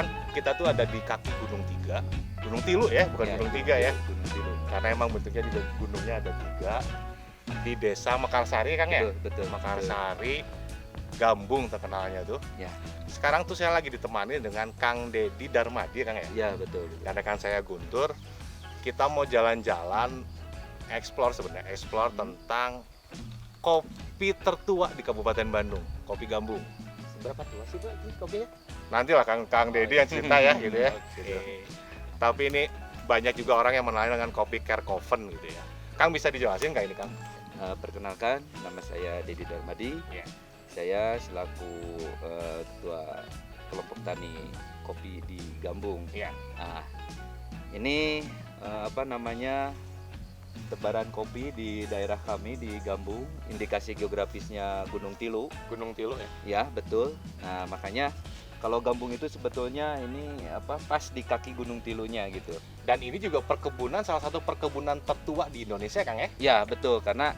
kan kita tuh ada di kaki Gunung Tiga, Gunung Tilu ya, bukan Ya, Gunung Tiga ya. Gunung Tilu. Karena emang bentuknya juga gunungnya ada 3 di desa Mekarsari Kang ya. Betul. Mekarsari, Gambung terkenalnya tuh. Ya. Sekarang tuh saya lagi ditemani dengan Kang Dedi Darmadi Kang ya. Ya, betul. Dan rekan saya Guntur, kita mau jalan-jalan explore tentang kopi tertua di Kabupaten Bandung, kopi Gambung. Seberapa tua sih Pak ini kopinya? Nantilah Kang Dedi yang cerita ya gitu ya. Oke. Tapi ini banyak juga orang yang mengenal dengan kopi Kerkoven gitu ya. Kang bisa dijelasin nggak ini Kang? Perkenalkan, nama saya Dedi Darmadi. Ya. Saya selaku ketua kelompok tani kopi di Gambung. Iya. Nah, ini tebaran kopi di daerah kami di Gambung. Indikasi geografisnya Gunung Tilu. Gunung Tilu ya. Ya, betul. Nah, makanya kalau Gambung itu sebetulnya ini pas di kaki Gunung Tilunya gitu. Dan ini juga salah satu perkebunan tertua di Indonesia Kang ya. Ya, betul, karena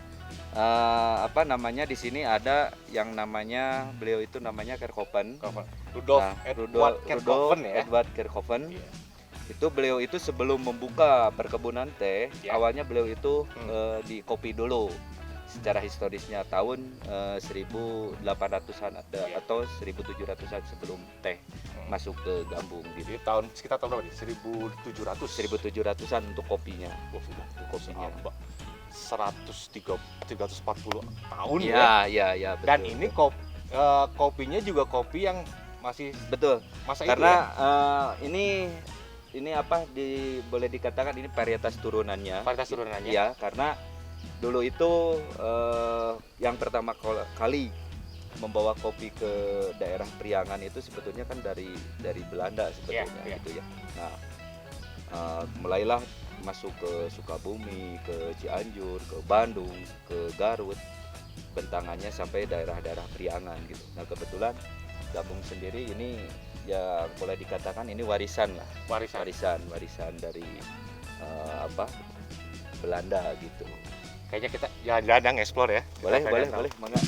di sini ada yang namanya beliau itu namanya Kerkoven. Rudolf Nah, Edward Kerkoven ya. Edward Kerkoven. Iya. Itu beliau itu sebelum membuka perkebunan teh, Ya. awalnya beliau itu di kopi dulu. Secara historisnya tahun 1800-an Ya. atau 1700-an sebelum teh masuk ke Gambung gitu. Jadi sekitar tahun berapa nih? 1700. 1700-an untuk kopinya. Kopinya. 340 tahun ya. Ya, betul. Dan ini kopinya juga kopi yang masih betul. masa Karena itu ya. boleh dikatakan ini varietas turunannya. Varietas turunannya. Ya, karena dulu itu yang pertama kali membawa kopi ke daerah Priangan itu sebetulnya kan dari Belanda sebetulnya Iya. gitu ya. Nah, mulailah masuk ke Sukabumi, ke Cianjur, ke Bandung, ke Garut, bentangannya sampai daerah-daerah Priangan gitu. Nah, kebetulan Gambung sendiri ini ya boleh dikatakan ini warisan lah, warisan dari Belanda gitu. Kayaknya kita jalan-jalan explore ya. Boleh, Kita mangga.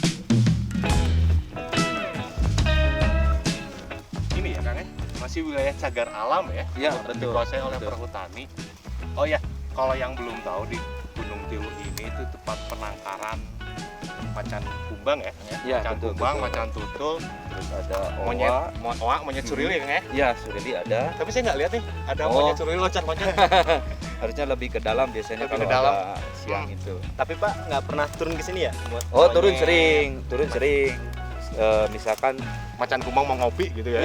Ini ya Kang ya, masih wilayah cagar alam ya. Iya, Untuk betul. dikuasai oleh Betul. perhutani. Oh ya, kalau yang belum tahu di Gunung Tilu ini itu tempat penangkaran macan kumbang ya, Kang ya? Iya, Macan betul, kumbang, betul. macan tutul, Terus ada monyet surili Kang ya. Iya, surili ada. Tapi saya nggak lihat nih, ada Oh. monyet surili loncat-loncat. Harusnya lebih ke dalam biasanya Lebih kalau ke dalam. ada siang itu. Tapi Pak nggak pernah turun ke sini ya? Oh, turun sering. Misalkan Macan kumbang mau ngopi gitu ya.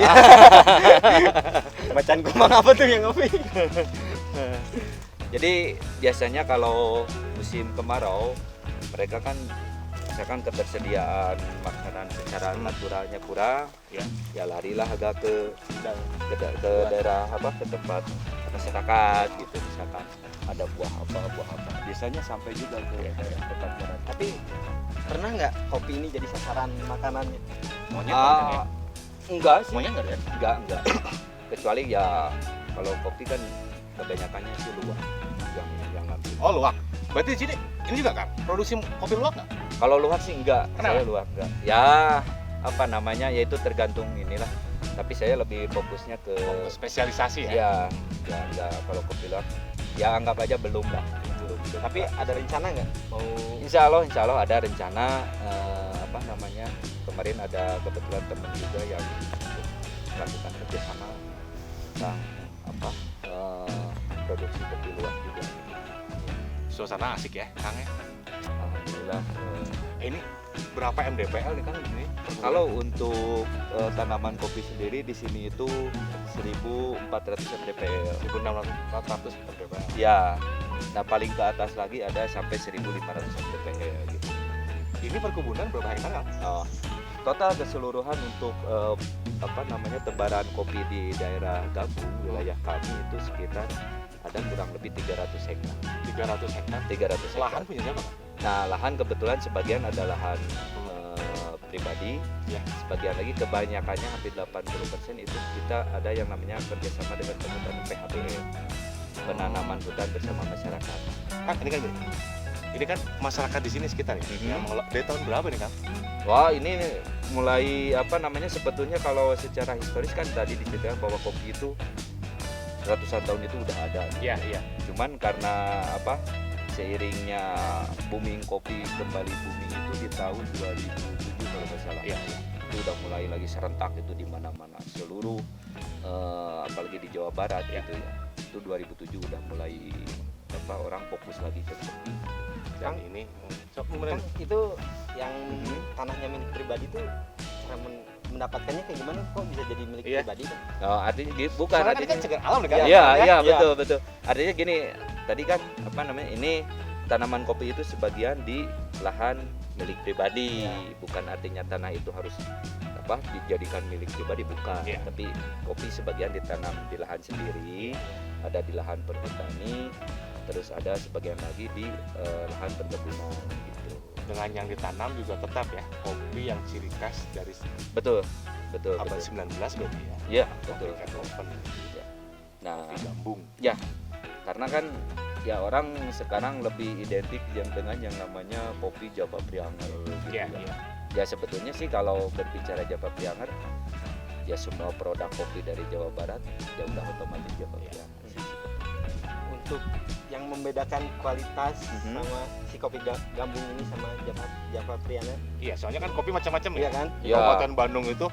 Macan kumbang apa tuh yang ngopi? jadi biasanya kalau musim kemarau mereka kan misalkan ketersediaan makanan secara naturalnya kurang, ya larilah agak ke daerah ke tempat masyarakat gitu, misalkan ada buah apa biasanya sampai juga ke daerah tempat barat. Tapi pernah nggak kopi ini jadi sasaran makanannya? Monyet kan ya. Enggak sih, Monyet nggak lihat. enggak kecuali ya kalau kopi kan kebanyakannya sih luwak yang ngambil. Oh luwak. Berarti di sini ini juga kan produksi kopi luwak nggak? Kalau luwak sih enggak, Kenapa? saya luwak enggak. Ya yaitu tergantung inilah. Tapi saya lebih fokusnya ke Spesialisasi ya. ya enggak kalau kopi luwak. Ya anggap aja belum lah. Belum. Tapi ada rencana nggak mau? Insya Allah ada rencana kemarin ada kebetulan teman juga yang untuk melakukan kerjasama tentang produksi kopi luwak juga. Suasana asik ya, Kang ya. Alhamdulillah. Ini berapa MDPL nih Kang di sini? Kalau untuk tanaman kopi sendiri di sini itu 1.400 mdpl. 1.600 MDPL. Ya. Nah, paling ke atas lagi ada sampai 1.500 mdpl gitu. Ini perkebunan berapa hektar Kang? Total keseluruhan untuk tebaran kopi di daerah Gambung wilayah kami itu sekitar ada kurang lebih 300 hektar. 300 hektar. 300 hektar. Lahan punya siapa Kang? Nah, lahan kebetulan sebagian ada lahan pribadi, Ya. sebagian lagi kebanyakannya hampir 80% itu kita ada yang namanya kerjasama dengan teman-teman PHBM, penanaman hutan bersama masyarakat. Kang, ini kan gini. Ini kan masyarakat di sini sekitar ya. Mhm. Yang dari tahun berapa nih Kang? Wah, ini mulai apa namanya, sebetulnya kalau secara historis kan tadi diceritakan bahwa kopi itu ratusan tahun itu udah ada. Iya, iya. Cuman karena apa, seiringnya booming kopi kembali booming itu di tahun 2007 kalau nggak salah. Iya, iya. Itu udah mulai lagi serentak itu di mana-mana seluruh apalagi di Jawa Barat gitu ya. Itu 2007 udah mulai apa, orang fokus lagi ke kopi. Dan ini sok Kan itu yang tanahnya milik pribadi tuh cara mendapatkannya kayak gimana kok bisa jadi milik Iya. pribadi kan? Oh, artinya bukan soalnya artinya kan cagar alam kan? Iya, Iya, iya, iya. betul, betul. Artinya gini, tadi kan apa namanya? Ini tanaman kopi itu sebagian di lahan milik pribadi, bukan artinya tanah itu harus apa dijadikan milik pribadi, bukan. Iya. Tapi kopi sebagian ditanam di lahan sendiri, ada di lahan perhutani, terus ada sebagian lagi di lahan perkebunan gitu. Dengan yang ditanam juga tetap ya kopi yang ciri khas dari Betul, betul, abad betul. 19 berarti ya. Iya, Kopi betul. Cat Oven, Nah, kopi gambung. karena kan ya orang sekarang lebih identik dengan yang namanya kopi Java Prianger gitu Iya, ya. iya. Ya sebetulnya sih kalau berbicara Java Prianger, ya semua produk kopi dari Jawa Barat ya udah otomatis Java Iya. Prianger sih. Untuk yang membedakan kualitas Mhm. sama si kopi gambung ini sama Java Prianer, Iya, soalnya kan kopi macam-macam ya. iya kan? Ya. Kabupaten Bandung itu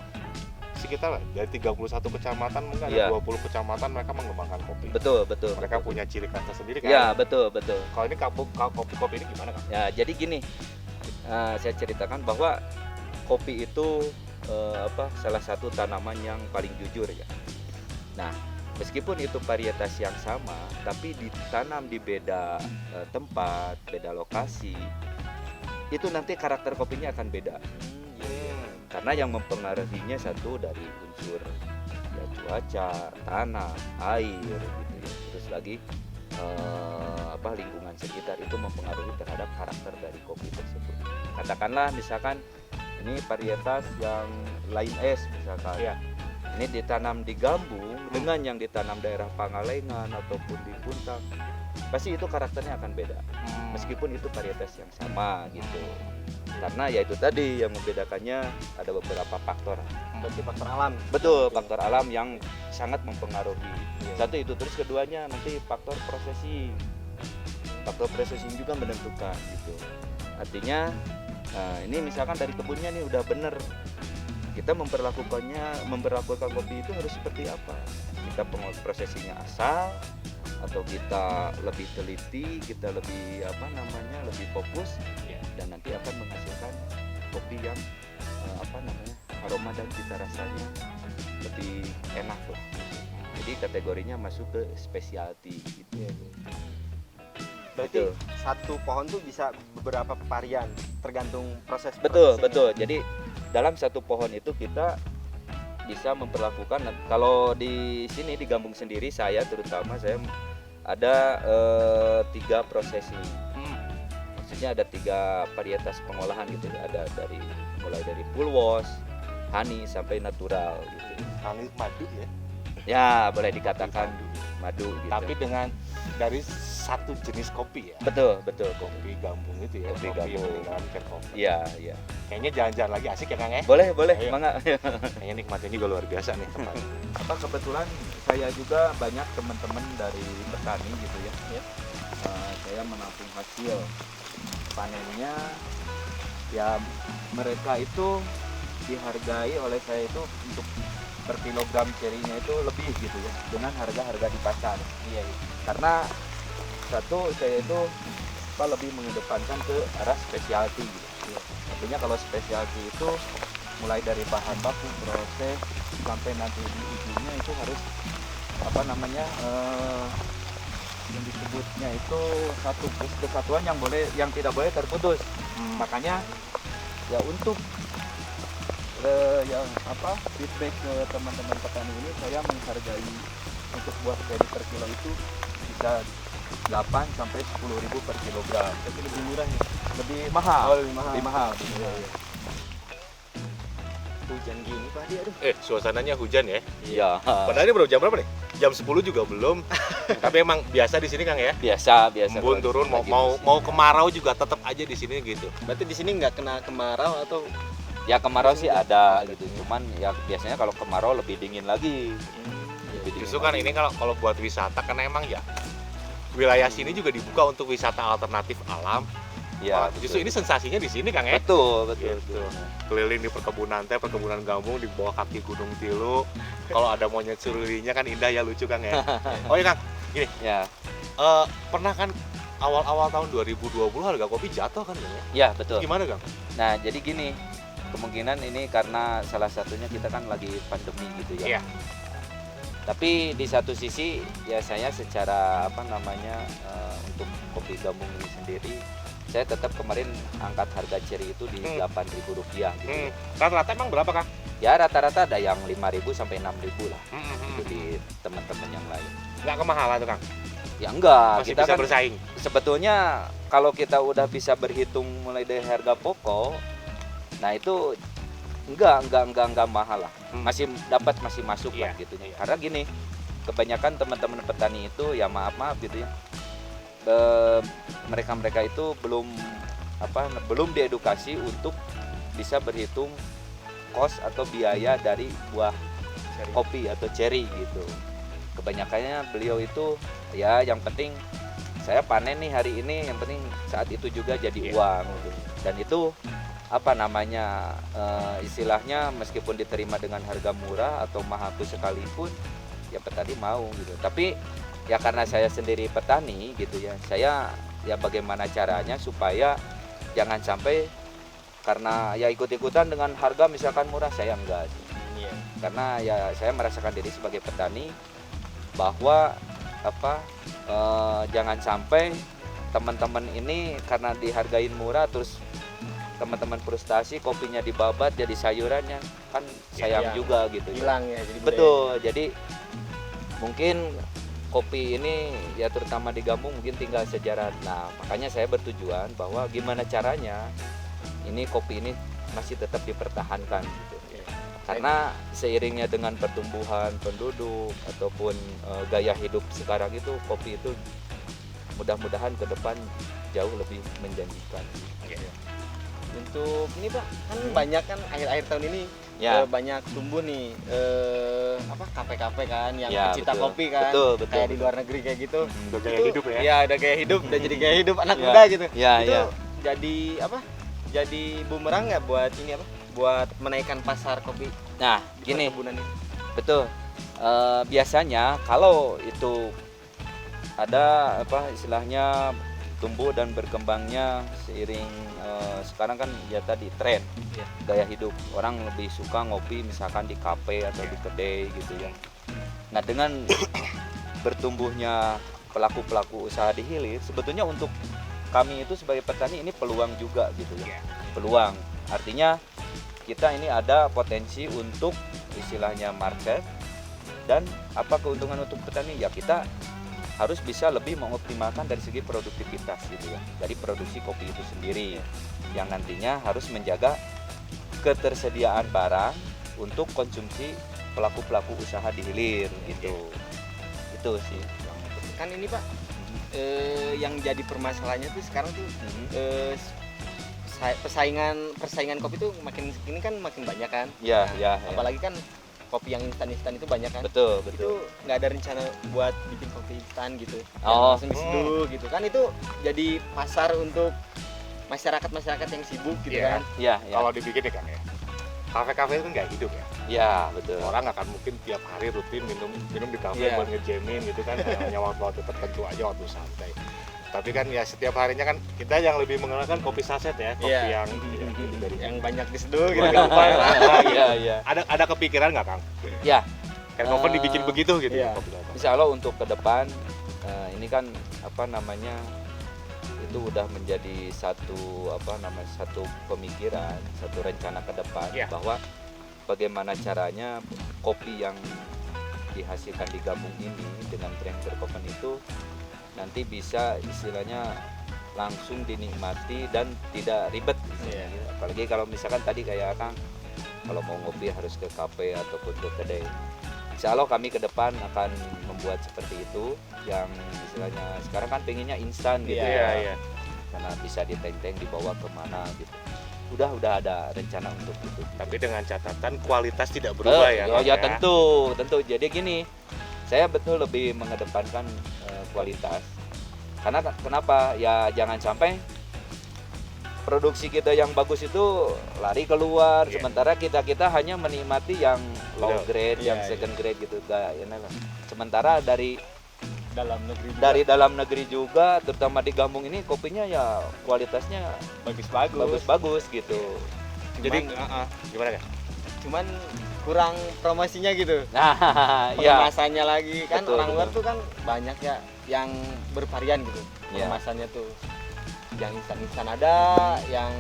sekitar dari 31 kecamatan mungkin ada Iya. 20 kecamatan mereka mengembangkan kopi. Betul, betul. Mereka betul. punya ciri khasnya sendiri kan. Ya, betul, betul. Kalau ini kopi ini gimana kan? Ya, jadi gini, saya ceritakan bahwa kopi itu salah satu tanaman yang paling jujur ya. Nah, meskipun itu varietas yang sama, tapi ditanam di beda tempat, beda lokasi, itu nanti karakter kopinya akan beda. Karena yang mempengaruhinya satu dari unsur ya cuaca, tanah, air gitu ya. Terus lagi lingkungan sekitar itu mempengaruhi terhadap karakter dari kopi tersebut. Katakanlah misalkan ini varietas yang lain es misalkan. Iya. Ini ditanam di Gambung dengan yang ditanam daerah Pangalengan ataupun di Puntang, pasti itu karakternya akan beda. Meskipun itu varietas yang sama gitu. Karena ya itu tadi yang membedakannya ada beberapa faktor. Berarti faktor alam. Betul, faktor alam yang sangat mempengaruhi. Iya. Satu itu, terus keduanya nanti faktor processing. Faktor processing juga menentukan gitu. Artinya ini misalkan dari kebunnya nih udah bener, kita memperlakukan kopi itu harus seperti apa? Kita processingnya asal atau kita lebih teliti, kita lebih lebih fokus, Iya. dan nanti akan menghasilkan kopi yang aroma dan cita rasanya lebih enak lah. Jadi kategorinya masuk ke specialty gitu. Berarti Betul. satu pohon tuh bisa beberapa varian tergantung proses. Betul, prosesnya. betul. Jadi dalam satu pohon itu kita bisa memperlakukan, kalau di sini di Gambung sendiri saya ada 3 prosesi. Maksudnya ada 3 varietas pengolahan gitu. Ada mulai dari full wash, honey sampai natural gitu. Honey madu ya. Ya, boleh dikatakan madu gitu. Tapi dari satu jenis kopi ya. betul. Kopi gambung itu ya. Kopi Kopi gambung. meninggalan Cat Oven. Iya, iya. Kayaknya jalan-jalan lagi asik ya Kang ya. Boleh, Ayo. mangga. Kayaknya nikmatnya juga luar biasa nih tempat. Kebetulan saya juga banyak teman-teman dari petani gitu ya. Saya menampung hasil panennya, ya mereka itu dihargai oleh saya itu untuk per kilogram cerinya itu lebih gitu ya dengan harga-harga di pasar. Iya. Karena satu, saya itu lebih mengedepankan ke arah specialty gitu. Artinya kalau specialty itu mulai dari bahan baku, proses sampai nanti di ujungnya itu harus yang disebutnya itu satu kesatuan yang tidak boleh terputus. Makanya ya untuk feedback ke teman-teman petani ini, saya menghargai untuk buah ceri per kilo itu bisa 8 sampai 10.000 per kilogram. Tapi lebih murah ya. Lebih mahal. Oh, lebih mahal. Lebih mahal. Hujan gini Pak, aduh. Suasananya hujan ya. Iya. Padahal ini baru jam berapa nih? Jam 10 juga belum. Tapi emang biasa di sini Kang ya. Biasa. Embun turun Lagi mau musim. mau kemarau juga tetap aja di sini gitu. Berarti di sini nggak kena kemarau atau Ya kemarau sih ada gitu, cuman ya biasanya kalau kemarau lebih dingin lagi. Lebih dingin Justru kan lagi. ini kalau buat wisata kan emang ya wilayah sini juga dibuka untuk wisata alternatif alam. Ya, Malah justru ini sensasinya di sini Kang ya. betul, betul, Gitu. betul. Keliling di perkebunan teh, perkebunan gambung di bawah kaki Gunung Tilu. Kalau ada monyet surulinya kan indah ya, lucu Kang ya. Oh iya Kang, Ya, pernah kan awal-awal tahun 2020 harga kopi jatuh kan Kang ya? ya betul. Gimana Kang? Nah, jadi gini, kemungkinan ini karena salah satunya kita kan lagi pandemi gitu ya. Iya. Tapi di satu sisi ya saya secara apa namanya untuk kopi gabung ini sendiri, saya tetap kemarin angkat harga ceri itu di Rp8.000 gitu. Rata-rata emang berapa Kang? Ya rata-rata ada yang 5.000 sampai 6.000 lah itu di teman-teman yang lain. Nggak kemahalan tuh Kang? Ya enggak, Masih kita bisa kan bersaing? sebetulnya kalau kita udah bisa berhitung mulai dari harga pokok, nah itu enggak mahal lah. Masih dapat, masih masuk lah Iya, gitu ya. iya. Karena gini, kebanyakan teman-teman petani itu ya maaf gitu ya. Mereka itu belum diedukasi untuk bisa berhitung kos atau biaya dari buah kopi atau ceri gitu. Kebanyakannya beliau itu ya yang penting saya panen nih hari ini, yang penting saat itu juga jadi uang gitu. Dan itu apa namanya istilahnya meskipun diterima dengan harga murah atau mahal sekalipun ya petani mau gitu. Tapi ya karena saya sendiri petani gitu ya, saya ya bagaimana caranya supaya jangan sampai karena ya ikut-ikutan dengan harga misalkan murah, saya enggak sih. Iya. Karena ya saya merasakan diri sebagai petani bahwa jangan sampai teman-teman ini karena dihargain murah terus teman-teman frustasi kopinya dibabat jadi sayurannya, kan sayang Iya. juga gitu ya. Hilang ya, jadi Betul, jadi mungkin kopi ini ya terutama di Gambung mungkin tinggal sejarah. Nah makanya saya bertujuan bahwa gimana caranya ini kopi ini masih tetap dipertahankan gitu. Karena seiringnya dengan pertumbuhan penduduk ataupun gaya hidup sekarang itu kopi itu mudah-mudahan ke depan jauh lebih menjanjikan. Untuk ini Pak, kan banyak kan akhir-akhir tahun ini Ya. banyak tumbuh nih kafe-kafe kan yang Ya, pecinta betul. kopi kan, Betul, betul, kayak di betul. luar negeri kayak gitu. Udah gaya Itu- hidup ya? Iya, udah gaya hidup, udah jadi gaya hidup anak Ya. muda gitu. Ya, Itu ya. jadi Jadi bumerang nggak buat ini buat menaikkan pasar kopi Nah, di gini, perkebunan ini? betul. Biasanya kalau itu ada istilahnya tumbuh dan berkembangnya seiring sekarang kan ya tadi tren Iya. gaya hidup, orang lebih suka ngopi misalkan di kafe atau di kedai gitu ya. Nah dengan bertumbuhnya pelaku-pelaku usaha di hilir, sebetulnya untuk kami itu sebagai petani ini peluang juga gitu ya. Peluang artinya kita ini ada potensi untuk istilahnya market, dan apa keuntungan untuk petani ya kita harus bisa lebih mengoptimalkan dari segi produktivitas gitu ya, dari produksi kopi itu sendiri yang nantinya harus menjaga ketersediaan barang untuk konsumsi pelaku-pelaku usaha di hilir gitu. Itu sih Kan ini Pak, yang jadi permasalahannya tuh sekarang tuh persaingan kopi tuh makin ini kan makin banyak kan. ya, Nah, ya, ya. apalagi kan kopi yang instan itu banyak kan. Betul, Itu betul. nggak ada rencana buat bikin kopi instan gitu. Oh. Langsung diseduh gitu kan, itu jadi pasar untuk masyarakat yang sibuk gitu Iya. kan. Ya, ya. Kalau dibikin ya Kang ya, kafe-kafe itu kan nggak hidup ya. Ya, betul. Orang akan mungkin tiap hari rutin minum di kafe Iya. buat ngejamin gitu kan, hanya waktu tertentu aja, waktu santai. Tapi kan ya setiap harinya kan kita yang lebih mengenalkan kopi saset ya, kopi Iya. yang dari Yang banyak diseduh gitu. Banyak upaya lah, gitu. Iya, iya. Ada kepikiran nggak Kang? Ya, Kayak oven dibikin begitu gitu iya. kopi apa? insya Allah untuk ke depan ini kan itu udah menjadi satu pemikiran, satu rencana ke depan Iya. bahwa bagaimana caranya kopi yang dihasilkan di Gambung ini dengan transfer oven itu nanti bisa istilahnya langsung dinikmati dan tidak ribet istilahnya. Iya. Apalagi kalau misalkan tadi kayak Kang kalau mau ngopi harus ke kafe ataupun ke kedai. Insya Allah kami ke depan akan membuat seperti itu, yang istilahnya sekarang kan pengennya instan gitu Iya, ya, karena bisa diteng-teng dibawa kemana gitu. udah ada rencana untuk itu. Tapi dengan catatan kualitas tidak berubah ya. Ya, Kang, tentu. Jadi gini, saya betul lebih mengedepankan kualitas. Karena kenapa? Ya jangan sampai produksi kita yang bagus itu lari keluar, Iya. sementara kita hanya menikmati yang low Betul. grade, yang Iya, second grade gitu. Sementara dari dalam negeri dalam negeri juga, terutama di Gambung ini kopinya ya kualitasnya bagus-bagus gitu. Jadi gimana kan? cuman kurang promosinya gitu. Nah, ya. Pengemasannya lagi kan Betul, orang luar betul. tuh kan banyak ya yang bervarian gitu. Iya. Pengemasannya tuh yang instan ada, yang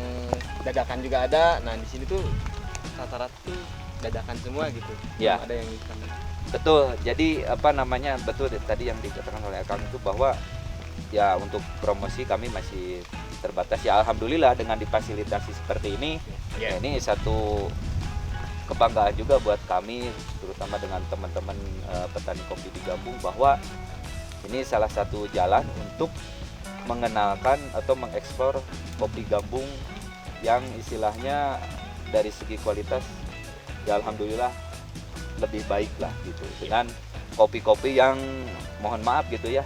dadakan juga ada. Nah, di sini tuh rata-rata tuh dadakan semua gitu. Iya. Belum ada yang instan. Betul. Jadi betul tadi yang dikatakan oleh Akang itu bahwa ya untuk promosi kami masih terbatas. Ya alhamdulillah dengan difasilitasi seperti ini. Iya. Ya, ini satu kebanggaan juga buat kami, terutama dengan teman-teman petani kopi di Gambung, bahwa ini salah satu jalan untuk mengenalkan atau mengeksplor kopi Gambung yang istilahnya dari segi kualitas ya alhamdulillah lebih baik lah gitu, dengan kopi-kopi yang mohon maaf gitu ya,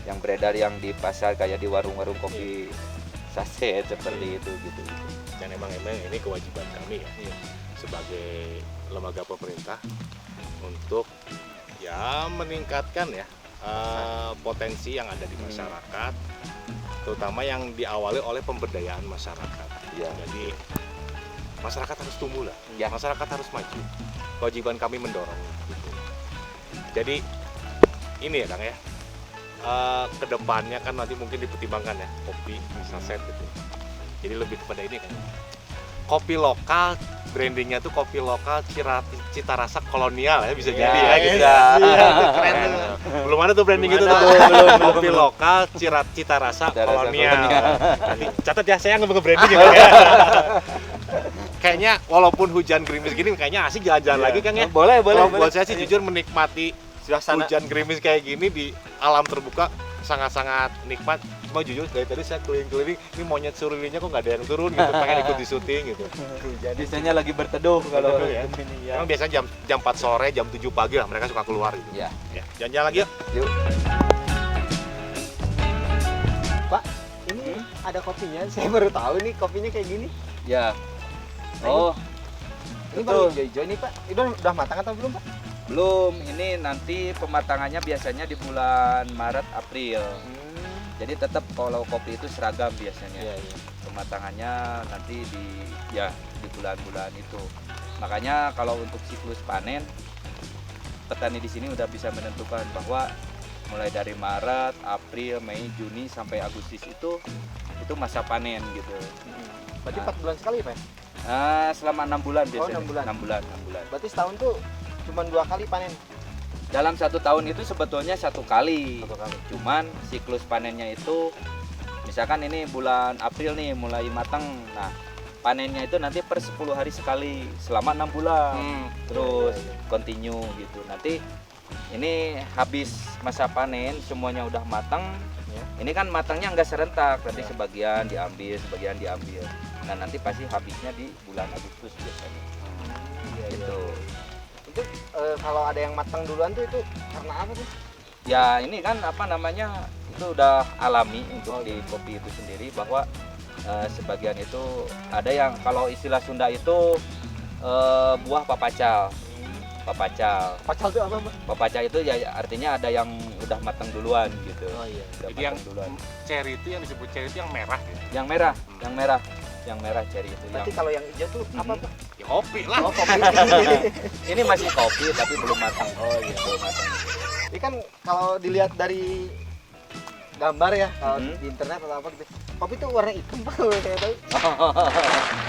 yang beredar yang di pasar kayak di warung-warung kopi saset seperti itu gitu. Dan emang ini kewajiban kami ya sebagai lembaga pemerintah untuk ya meningkatkan ya potensi yang ada di masyarakat, terutama yang diawali oleh pemberdayaan masyarakat. Ya. Jadi masyarakat harus tumbuh lah, Ya. masyarakat harus maju. Kewajiban kami mendorong. Gitu. Jadi ini ya Kang ya, kedepannya kan nanti mungkin dipertimbangkan ya kopi saset gitu. Jadi lebih kepada ini kan, kopi lokal, brandingnya tuh kopi lokal cita rasa kolonial ya, bisa jadi ya gitu. Keren tuh. Belum ada tuh branding itu tuh. Kopi lokal cita rasa Cita rasa kolonial. kolonial. Nanti catat ya, saya nggak branding ya. Kayaknya walaupun hujan gerimis gini kayaknya asik jalan-jalan lagi Kang ya. Boleh. Kalau buat saya sih jujur menikmati Suasana hujan gerimis kayak gini di alam terbuka sangat-sangat nikmat. Cuma jujur dari tadi saya keliling-keliling, ini monyet surilinya kok nggak ada yang turun gitu, pengen ikut di syuting gitu. Biasanya lagi berteduh kalau ya. Emang biasanya jam 4 sore, jam 7 pagi lah mereka suka keluar gitu. Ya. Ya, jalan-jalan lagi yuk. Yuk. Pak, ini ada kopinya. Saya baru tahu nih kopinya kayak gini. Ya. Oh, Ini betul. baru hijau-hijau nih, Pak. Ini udah matang atau belum, Pak? Belum. Ini nanti pematangannya biasanya di bulan Maret April. Jadi tetap kalau kopi itu seragam biasanya. Iya. Pematangannya nanti di bulan-bulan itu. Makanya kalau untuk siklus panen, petani di sini udah bisa menentukan bahwa mulai dari Maret, April, Mei, Juni sampai Agustus itu masa panen gitu. Berarti Nah. 4 bulan sekali, Pak? Selama 6 bulan biasanya. 6 bulan. 6 bulan. Berarti setahun tuh cuma 2 kali panen. Dalam 1 tahun itu sebetulnya 1 kali. 1 kali. Cuman siklus panennya itu misalkan ini bulan April nih mulai matang. Nah, panennya itu nanti per 10 hari sekali selama 6 bulan. Terus continue gitu. Nanti ini habis masa panen semuanya udah matang. Ya. Ini kan matangnya nggak serentak, nanti Ya. sebagian diambil. Nah, nanti pasti habisnya di bulan Agustus biasanya. Gitu. Itu kalau ada yang matang duluan tuh itu karena apa tuh? Ya ini kan itu udah alami untuk Oh, di kopi itu sendiri, bahwa sebagian itu ada yang kalau istilah Sunda itu buah papacal. Pacal tuh apa, Pak? Papacal itu ya artinya ada yang udah matang duluan gitu. Oh iya. Udah Jadi yang matang duluan. cherry itu yang disebut cherry itu yang merah gitu. Yang merah cherry itu Berarti yang kalau yang hijau tuh apa, Pak? Ya kopi lah. Oh, kopi. ini masih kopi tapi belum matang. Oh iya, belum matang. Ini kan kalau dilihat dari gambar ya, kalau Mhm. di internet atau apa gitu. Kopi tuh warna hitam, Pak, kalau saya tahu.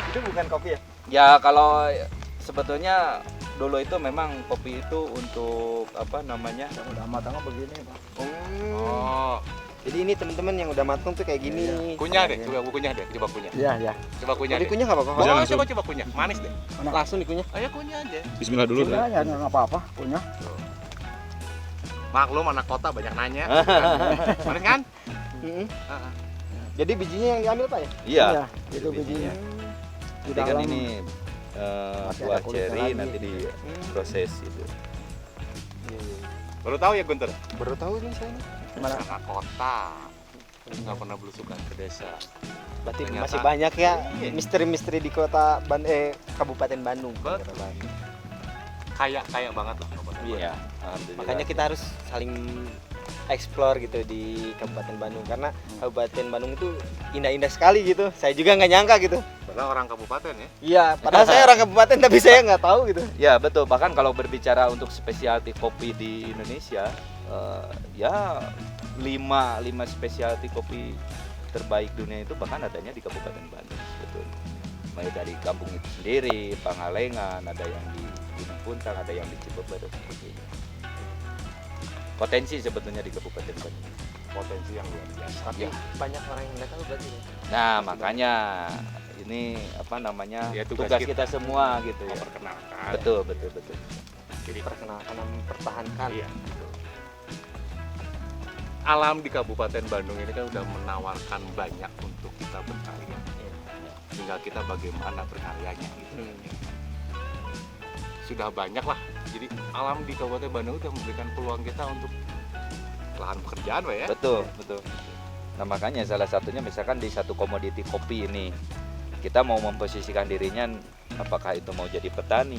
Itu bukan kopi ya? Ya kalau sebetulnya dulu itu memang kopi itu untuk Yang udah matang begini, Pak. Oh, Jadi ini teman-teman yang udah matang tuh kayak gini. kunyah deh, Kayak coba kunyah deh, coba kunyah. gini. Iya, iya. Coba kunyah Jadi deh. kunyah nggak apa-apa? Oh, Pak? coba kunyah, manis deh. Langsung dikunyah. Ayo kunyah aja. Bismillah dulu dah. Ya, nggak apa-apa, punya. Maklum anak kota banyak nanya. Manis kan? Mhm. Heeh. Jadi bijinya yang diambil, Pak ya? Iya. Itu bijinya. Jadi kan dalam. ini Masih buah ada kulitnya cherry lagi. nanti diproses gitu. Baru tahu ya Guntur? Baru tahu nih saya nih. Mana? Anak kota nggak pernah belusukan ke desa. Berarti Ternyata- masih banyak ya Iya. misteri-misteri di Kabupaten Bandung. Betul. Kayak banget lah Kabupaten Bandung. Iya, alhamdulillah. Makanya kita harus saling explore gitu di Kabupaten Bandung karena Kabupaten Bandung itu indah-indah sekali gitu. Saya juga nggak nyangka gitu. Padahal orang kabupaten ya. Iya, padahal saya orang kabupaten tapi saya nggak tahu gitu. Ya betul, bahkan kalau berbicara untuk specialty kopi di Indonesia, ya 5 specialty kopi terbaik dunia itu bahkan adanya di Kabupaten Bandung, betul. Mulai dari kampung itu sendiri, Pangalengan, ada yang di Gunung Puntang, ada yang di Cibober seperti ini. Potensi sebetulnya di Kabupaten Bandung. Potensi yang luar biasa. Tapi banyak orang yang nggak tahu berarti. Ya. Nah makanya ini apa namanya Ya, tugas tugas kita semua gitu ya. Memperkenalkan. Betul. Jadi Perkenalkan dan mempertahankan. iya. Betul. Alam di Kabupaten Bandung ini kan udah menawarkan banyak untuk kita berkarya. Tinggal kita bagaimana berkaryanya gitu. Sudah banyak lah. Jadi alam di Kabupaten Bandung udah memberikan peluang kita untuk lahan pekerjaan, Pak ya. Betul. Nah makanya salah satunya misalkan di satu komoditi kopi ini kita mau memposisikan dirinya apakah itu mau jadi petani,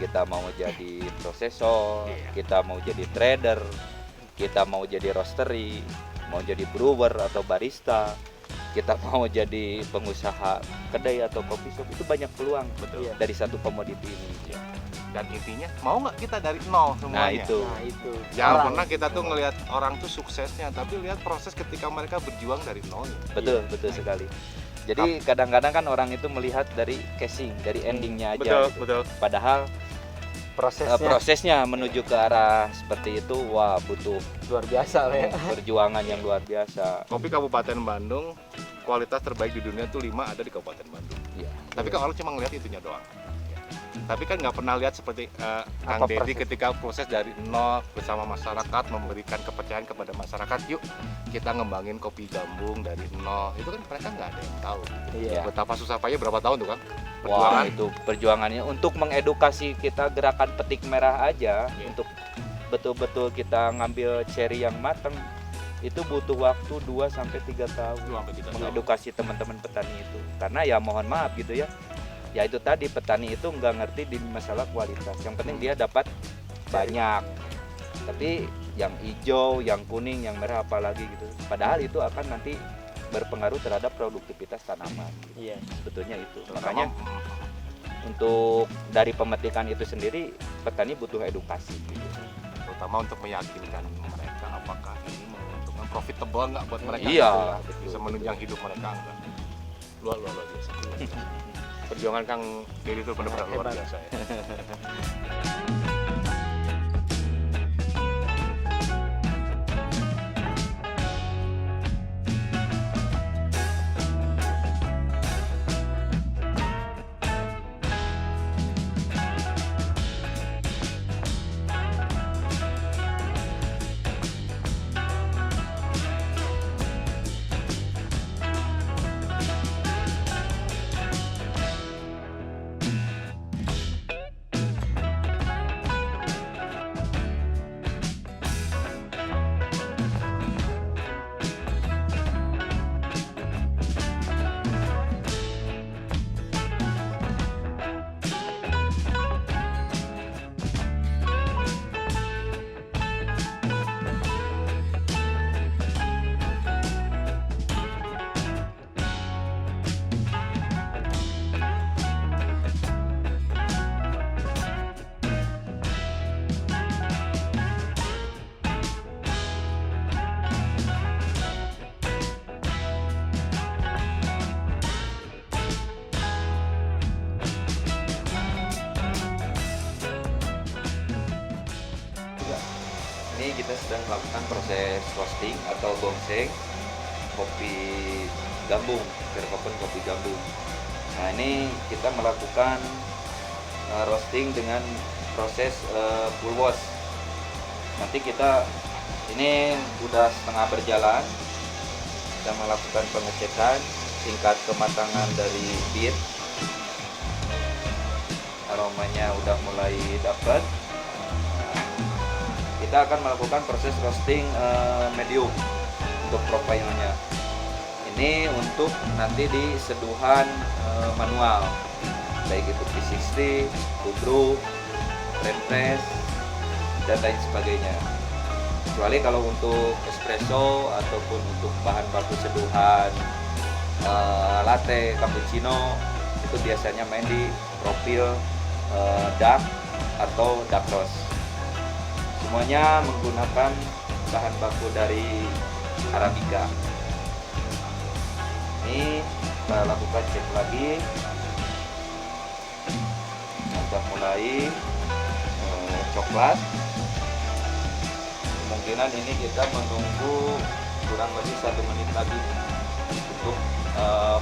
kita mau jadi prosesor, Iya. kita mau jadi trader, kita mau jadi roastery, mau jadi brewer atau barista, kita mau jadi pengusaha kedai atau coffee shop, itu banyak peluang Betul. Iya. dari satu komoditi ini. Dan intinya mau nggak kita dari nol Nah semuanya. itu. Nah, itu. Jangan Orang. pernah kita tuh ngelihat orang tuh suksesnya, tapi lihat proses ketika mereka berjuang dari nol. Betul sekali. Jadi kadang-kadang kan orang itu melihat dari casing, dari endingnya aja. Betul, gitu. betul. Padahal prosesnya menuju ke arah seperti itu, wah butuh luar biasa ya. perjuangan yang luar biasa. Kopi Kabupaten Bandung kualitas terbaik di dunia tuh 5 ada di Kabupaten Bandung. Iya. Tapi kan orang cuma ngelihat itunya doang. Tapi kan nggak pernah lihat seperti Kang Apa Dedi proses? ketika proses dari nol bersama masyarakat, memberikan kepercayaan kepada masyarakat. Yuk kita ngembangin kopi gambung dari nol. Itu kan mereka nggak ada yang tahu. Iya. Betapa susah payah berapa tahun tuh Kang? Wah Perjuangan. itu perjuangannya untuk mengedukasi kita gerakan petik merah aja, Iya. untuk betul-betul kita ngambil cherry yang matang itu butuh waktu 2 sampai 3 tahun. 2 sampai 3 tahun. Mengedukasi teman-teman petani itu, karena ya mohon maaf gitu ya itu tadi petani itu nggak ngerti di masalah kualitas, yang penting dia dapat banyak, tapi yang hijau, yang kuning, yang merah apalagi gitu, padahal itu akan nanti berpengaruh terhadap produktivitas tanaman gitu. Iya. Sebetulnya itu Terutama, makanya untuk dari pemetikan itu sendiri petani butuh edukasi gitu. terutama untuk meyakinkan mereka apakah ini menguntungkan profitable nggak buat mereka. Iya, Gitu. betul, Bisa menunjang hidup mereka enggak. Luar biasa. Perjuangan Kang Dedi itu benar-benar luar Hebat. biasa ya. Ini kita sedang melakukan proses roasting atau gongseng kopi gambung, Verkopen kopi gambung. Nah ini kita melakukan roasting dengan proses full wash. Nanti kita ini udah setengah berjalan, kita melakukan pengecekan tingkat kematangan dari bean aromanya udah mulai dapat, kita akan melakukan proses roasting medium untuk profilnya. Ini untuk nanti di seduhan manual, baik itu P60, tubruk, French press, dan lain sebagainya. Kecuali kalau untuk espresso ataupun untuk bahan baku seduhan latte, cappuccino, itu biasanya main di profil dark atau dark roast. Semuanya menggunakan bahan baku dari Arabica. Ini kita lakukan cek lagi. Sudah mulai coklat. Kemungkinan ini kita menunggu kurang lebih 1 menit lagi untuk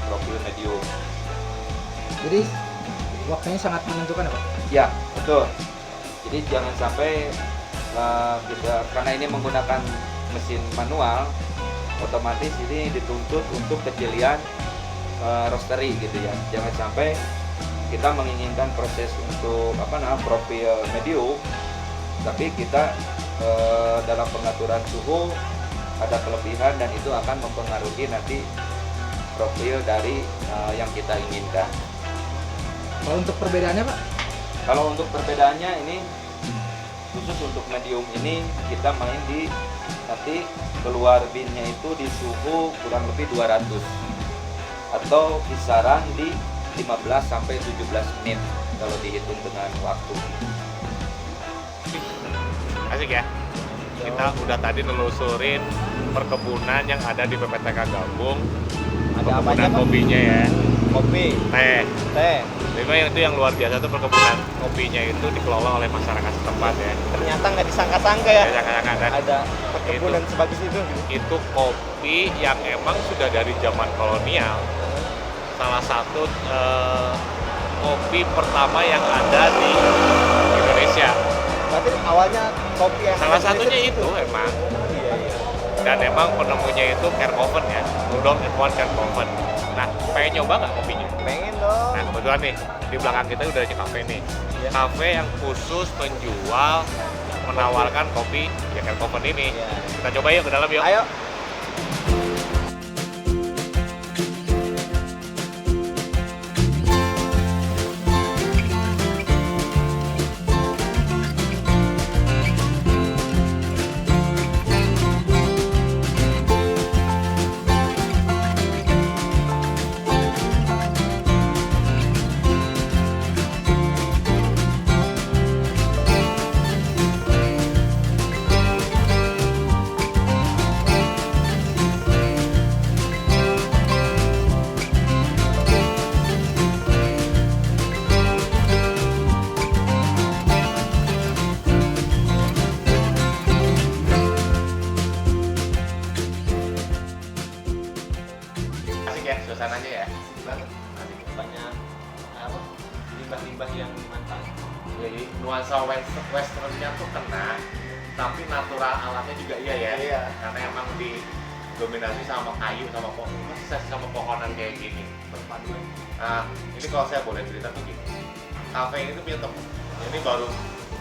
profil medium. Jadi waktunya sangat menentukan ya Pak? Ya, betul. Jadi jangan sampai karena ini menggunakan mesin manual, otomatis ini dituntut untuk kejelian roastery gitu ya. Jangan sampai kita menginginkan proses untuk profil medium, tapi kita dalam pengaturan suhu ada kelebihan dan itu akan mempengaruhi nanti profil dari yang kita inginkan. Kalau untuk perbedaannya Pak? Kalau untuk perbedaannya ini khusus untuk medium ini kita main di nanti keluar binnya itu di suhu kurang lebih 200 atau kisaran di 15 sampai 17 menit kalau dihitung dengan waktu. Asik ya. Kita udah tadi nelusurin perkebunan yang ada di PPTK Gabung. Ada apa aja Perkebunan Pak? kopinya ya, Kopi, teh. teh. Memang itu yang luar biasa tuh perkebunan kopinya itu dikelola oleh masyarakat setempat ya. Ternyata nggak disangka-sangka ya. Jangan-jangan dan Ada perkebunan sebagus itu. itu kopi yang emang sudah dari zaman kolonial. Salah satu kopi pertama yang ada di Indonesia. Berarti awalnya kopi yang Salah ada di satunya Indonesia itu emang. Iya, iya. Dan emang penemunya itu Kerkoven ya, Rudolf Edward Kerkoven. Nah, pengen nyoba nggak kopinya? Pengen dong. Nah, kebetulan nih, di belakang kita udah ada kafe nih. Iya. Kafe yang khusus menjual, menawarkan kopi ya Kerkoven ini. Iya. Kita coba yuk ke dalam yuk. Ayo. Asik ya suasananya ya. Banget. Banyak apa? Limbah-limbah yang dimanfaatkan. Jadi nuansa westernnya tuh kena, tapi natural alatnya juga iya ya. Iya. Karena emang didominasi sama kayu sama pohonan kayak gini. Perpaduan. Nah, ini kalau saya boleh cerita tuh gini. Kafe ini tuh punya temen. Ini baru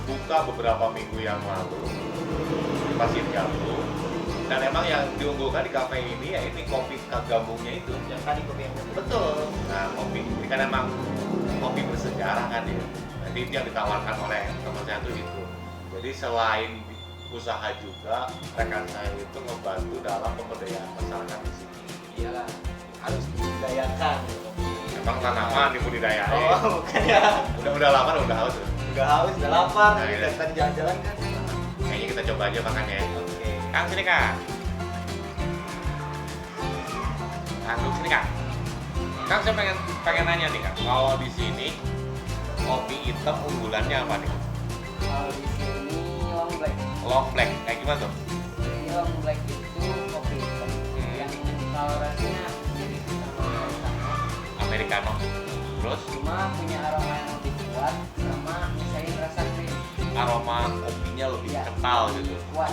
buka beberapa minggu yang lalu di Pasir Galuh. Dan emang yang diunggulkan di kafe ini ya ini kopi Gabungnya itu. Yang tadi kopi yang Betul. Nah, kopi ini kan emang kopi bersejarah kan ya. Jadi itu yang ditawarkan oleh teman saya tuh itu. Jadi selain usaha juga, rekan saya itu ngebantu dalam pemberdayaan masyarakat di sini. Iyalah, harus dibudidayakan kopi. Emang tanaman dibudidayain. Oh, bukan ya. Udah lama udah haus tuh. Udah haus, udah lapar. Nah, iya. Dari tadi jalan-jalan kan. Kayaknya kita coba aja makan ya. Oke. Kang sini Kang. Kang duduk sini Kang. Kang saya pengen nanya nih Kang. Kalau di sini kopi hitam unggulannya apa nih? Kalau di sini long black. Long black. Kayak gimana tuh? Jadi long black itu kopi hitam yang toleransinya mirip sama Americano. Terus cuma punya aroma yang lebih kuat sama misalnya rasa krim. aroma kopinya lebih Iya, kental gitu. kuat.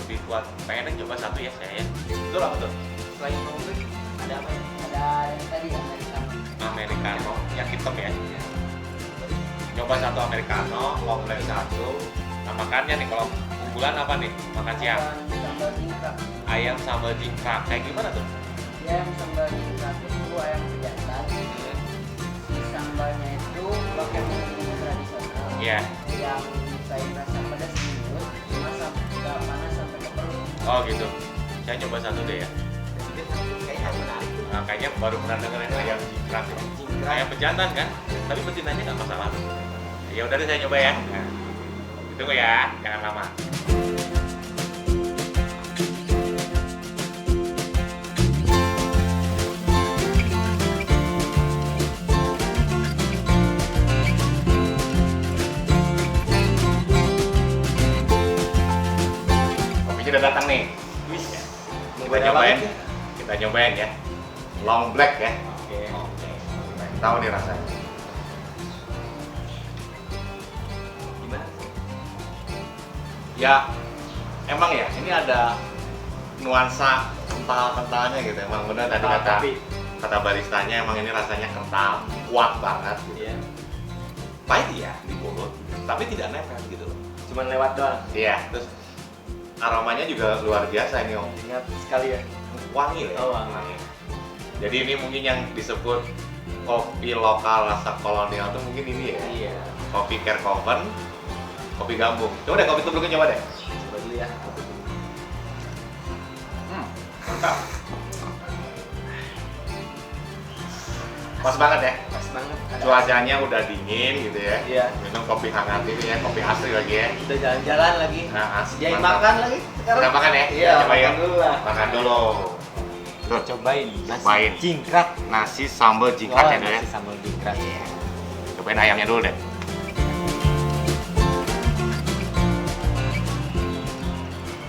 Lebih kuat. Pengen coba satu ya saya. Betul apa tuh? Selain long black, ada apa ya? Ada yang tadi Americano. Americano yang hitam ya. Coba satu americano, long black satu. Nah makannya nih kalau unggulan apa nih? Makan siang. Sambal jingkrak. Ayam sambal jingkrak. Kayak gimana tuh? Dia yang sambal jingkrak itu ayam pejantan. Sambalnya itu pakai bumbu tradisional. Iya. Yang saya rasa pedas di mulut, cuma nggak panas sampai ke perut. Oh gitu. Saya coba satu deh ya. Kayaknya menarik. Nah, kayaknya baru pernah dengerin ayam jingkrak ya. Ayam pejantan kan? Tapi betinanya nggak masalah. Ya udah deh saya coba ya. Nah, tunggu ya, jangan lama. Kopinya udah datang nih. Ya. Kita nyobain. Kita nyobain ya. Long black ya. Oke. Oke. Tahu nih rasanya. Gimana? Ya, emang ya ini ada nuansa kental-kentalnya gitu. Emang benar tadi kata baristanya emang ini rasanya kental, kuat banget. Gitu. Iya. Pahit ya di mulut, tapi tidak nempel gitu loh. Cuman lewat doang. Iya, terus aromanya juga luar biasa ini Om. Ingat sekali ya. Wangi lah ya. Oh, wangi. Jadi ini mungkin yang disebut kopi lokal rasa kolonial tuh mungkin ini ya. Iya. Kopi Kerkoven, kopi gambung. Coba deh kopi tubruknya coba deh. Coba dulu ya. Mantap. Pas banget ya. Pas banget. Cuacanya udah dingin gitu ya. Iya. Minum kopi hangat ini ya, kopi asli lagi ya. Udah jalan-jalan lagi. Nah, asli. Jadi Mantap. makan lagi sekarang. Kita makan ya. Iya, Coba makan yuk. dulu lah. Makan dulu. Tuh, Cobain nasi Cobain. jingkrak. nasi sambal jingkrak ya, Nasi sambal jingkrak. Cobain ayamnya dulu deh.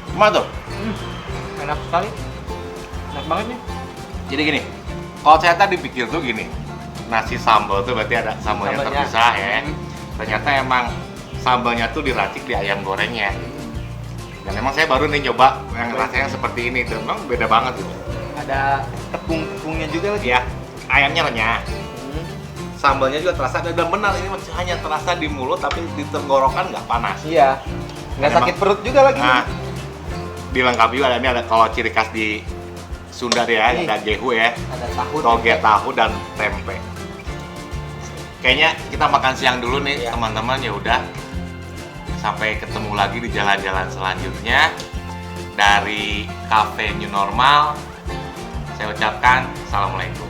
Gimana tuh? Enak sekali. Enak banget nih. Jadi gini, kalau saya tadi pikir tuh gini, nasi sambal tuh berarti ada sambalnya Sambalnya. terpisah ya. Ternyata emang sambalnya tuh diracik di ayam gorengnya. Dan emang saya baru nih nyoba yang rasanya seperti ini, dan emang beda banget gitu. Ada tepung-tepungnya juga lagi. Ya, ayamnya renyah, sambalnya juga terasa, dan benar ini hanya terasa di mulut tapi di tenggorokan nggak panas. Iya. Nggak Emang- sakit perut juga lagi. Nah, dilengkapi juga ada ini ada kalau ciri khas di Sunda ya, Nih. ada gehu ya, Ada tahu. toge tahu dan tempe. Kayaknya kita makan siang dulu nih Iya. teman-teman, ya udah. Sampai ketemu lagi di jalan-jalan selanjutnya dari Cafe New Normal. Saya ucapkan assalamualaikum.